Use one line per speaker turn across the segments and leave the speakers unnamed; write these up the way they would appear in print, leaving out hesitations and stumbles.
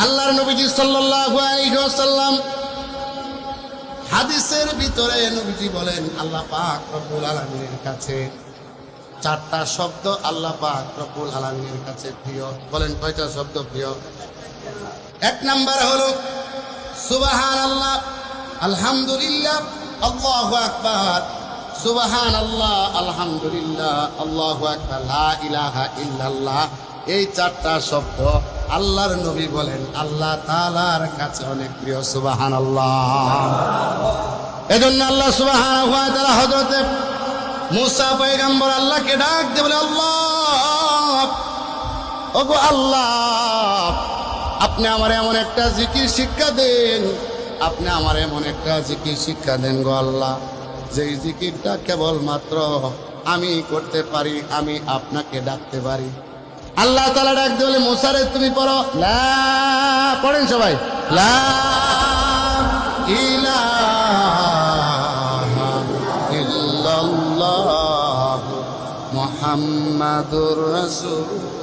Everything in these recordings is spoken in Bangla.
আল্লাহর নবীজি সাল্লাল্লাহু আলাইহি ওয়াসাল্লাম হাদিসের ভিতরে নবীজি বলেন আল্লাহ পাক রব্বুল আলামিনের কাছে চারটা শব্দ আল্লাহ পাক রব্বুল আলামিনের কাছে প্রিয়। বলেন কয়টা শব্দ প্রিয়? এক নাম্বার হলো সুবহানাল্লাহ, আলহামদুলিল্লাহ, আল্লাহু আকবার। সুবহানাল্লাহ, আলহামদুলিল্লাহ, আল্লাহু আকবার, লা ইলাহা ইল্লাল্লাহ। এই চারটা শব্দ আল্লাহর নবী বলেন আল্লাহ তাআলার কাছে অনেক প্রিয়। সুবহানাল্লাহ। এজন্য আল্লাহ সুবহানাহু ওয়া তাআলা হযরতে মুসা পয়গম্বর আল্লাহকে ডাক দিয়ে বলে, আল্লাহ, ওগো আল্লাহ, আপনি আমার এমন একটা জিকির শিক্ষা দেন, আপনি আমার এমন একটা জিকির শিক্ষা দেন গো আল্লাহ, যেই জিকিরটা কেবলমাত্র আমি করতে পারি, আমি আপনাকে ডাকতে পারি। আল্লাহ তাআলা ডাক দিয়ে বলে, মুসা রে তুমি পড়ো, লা, পড়েন সবাই, লা ইলাহা ইল্লাল্লাহ মুহাম্মাদুর রাসূলুল্লাহ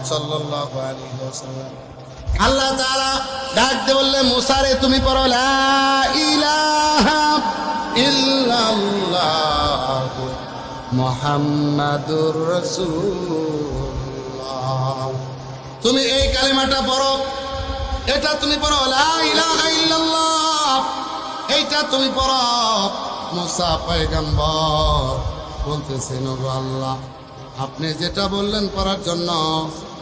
সাল্লাল্লাহু আলাইহি ওয়াসাল্লাম। আল্লাহ তাআলা ডাক দিয়ে বললেন, মুসা রে তুমি পড়ো, লা ইলাহা ইল্লাল্লাহ মুহাম্মাদুর রাসূলুল্লাহ। তুমি এই কালিমাটা পড়ো, এটা তুমি পড়ো, লা ইলাহা ইল্লাল্লাহ, এইটা তুমি পড়ো। মুসা পয়গম্বর বলতেছেন, ওগো আল্লাহ, আপনি যেটা বললেন পড়ার জন্য,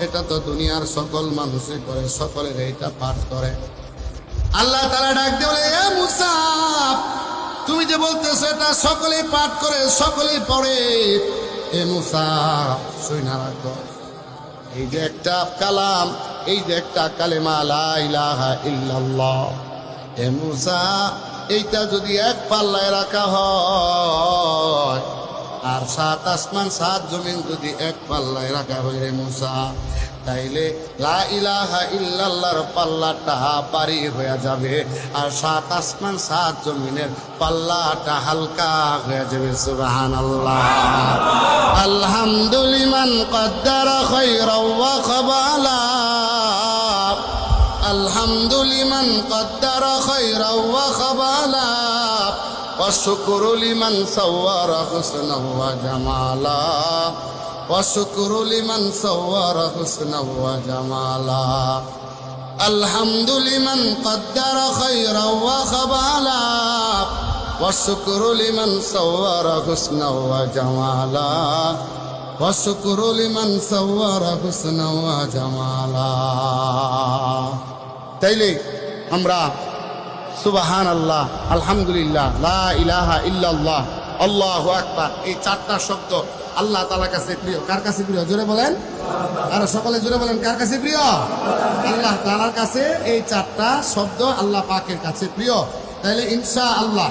এটা তো দুনিয়ার সকল মানুষই করে, সকলের এইটা পাঠ করে। আল্লাহ তাআলা ডাক দিয়ে বলে, এ মুসা, তুমি যে বলতেছো এটা সকলেই পাঠ করে, সকলেই পড়ে, এ মুসা শুইনা রাখো, এই যে একটা কালাম, এই যে একটা কালেমা লা ইলাহা ইল্লাল্লাহ, এ মুসা, এইটা যদি এক পাল্লায় রাখা হয়, আর সাত আসমান সাত জমিন যদি এক পাল্লায় রাখা হয় রে মুসা, তাইলে লা ইলাহা ইল্লাল্লাহর পাল্লাটা ভারী হয়ে যাবে, আর সাত আসমান সাত জমিনের পাল্লাটা হালকা হয়ে যাবে। সুবহানাল্লাহ। আলহামদুলিমান কদ্দারা খায়রাও ওয়া খাবালা, আলহামদুলিমান কদ্দারা খায়রাও ওয়া খাবালা, ওয়াশুকরু লিমান সাওয়ারা হুসনাও ওয়া জামালা, ওয়াশুকরু লিমান সাওয়ারা হুসনাও ওয়া জামালা। আলহামদুলিমান কদ্দারা খায়রাও ওয়া খাবালা, ওয়াশুকরু লিমান সাওয়ারা হুসনাও ওয়া জামালা, ওয়াশুকরু লিমান সাওয়ারা হুসনাও ওয়া জামালা। তাইলে আমরা সুবহানাল্লাহ, আলহামদুলিল্লাহ, লা ইলাহা ইল্লাল্লাহ, আল্লাহু আকবার, এই চারটা শব্দ আল্লাহ তাআলার কাছে প্রিয়। কার কাছে প্রিয়? জোরে বলেন, আর সকলে জোরে বলেন, কার কাছে প্রিয়? আল্লাহ তাআলার কাছে এই চারটা শব্দ আল্লাহ পাকের কাছে প্রিয়। তাইলে ইনশাআল্লাহ